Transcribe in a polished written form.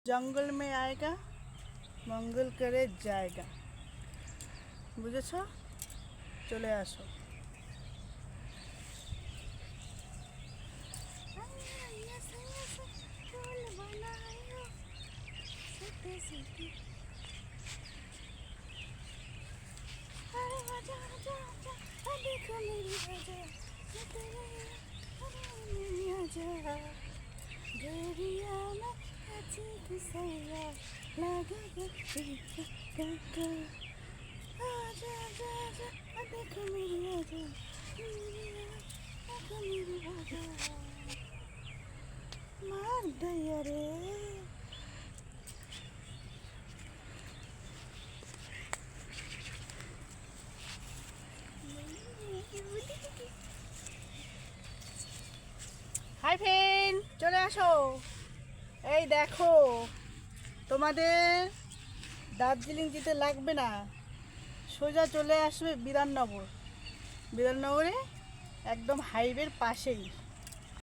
জঙ্গল মে আয়েগা মঙ্গল করে জায়গা। বুঝেছ? চলে আসো। दरिया में अच्छी किसैया लगे आजा आजा आजा देखो मेरी आजा देखो मेरी आजा मार दया रे। হাই ফ্রেন্ড, চলে আসো। এই দেখো, তোমাদের দার্জিলিং যেতে লাগবে না, সোজা চলে আসবে বিধাননগর। বিধাননগরে একদম হাইওয়ের পাশেই